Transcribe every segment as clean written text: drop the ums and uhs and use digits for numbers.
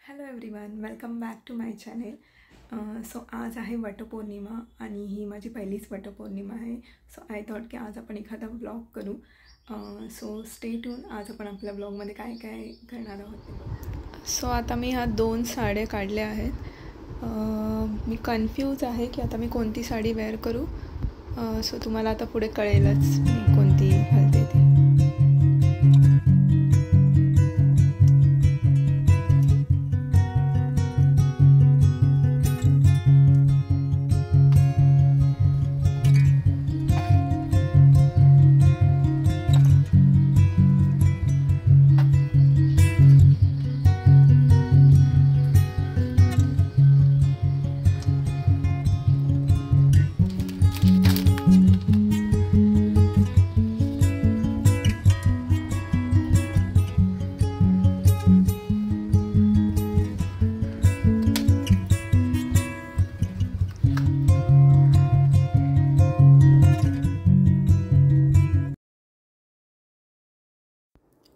Hello everyone, welcome back to my channel. So आज आहे वटपौर्णिमा आणि ही माझी पहिलीच वटपौर्णिमा आहे. सो आय थॉट की आज आपण एखादा ब्लॉग करू. So stay tune. आज आपण आपल्या ब्लॉगमध्ये काय काय करणार आहोत. सो आता मी ह्या 2 साड्या काढल्या आहेत. मी कन्फ्यूज आहे की आता मी कोणती साडी वेअर करू. सो तुम्हाला आता पुढे कळेलच मी कोणती घालते ती.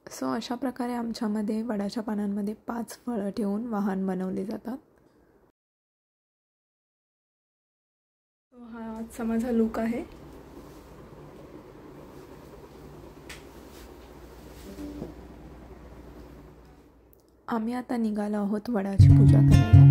सो अशा प्रकारे आमच्यामध्ये वडाच्या पानांमध्ये 5 फळं ठेवून वाहन बनवले जातात. सो हा आजचा माझा लुक आहे. आम्ही आता निघालो आहोत वडाची पूजा करायला.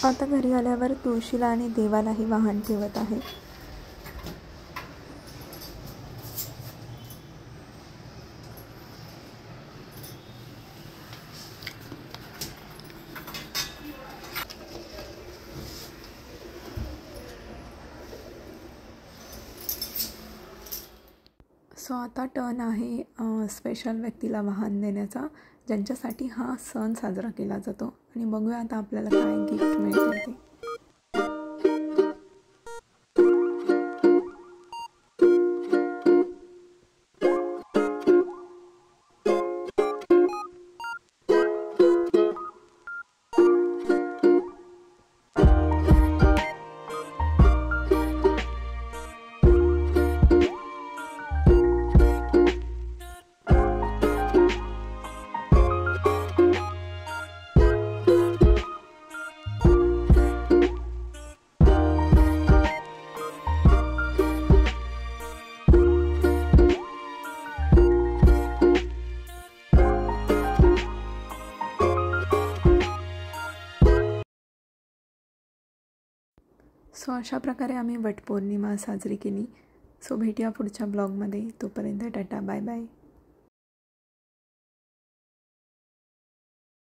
आता घरी आल्यावर तुळशीला आणि देवालाही वाहन ठेवत आहे. सो आता टर्न आहे स्पेशल व्यक्तीला वाहन देण्याचा, ज्यांच्यासाठी हा सण साजरा केला जातो. आणि बघूया आता आपल्याला काय गिफ्ट मिळते ते. सो अशा प्रकारे आम्ही वटपौर्णिमा साजरी केली. सो भेटूया पुढच्या ब्लॉगमध्ये. तोपर्यंत टाटा, बाय बाय.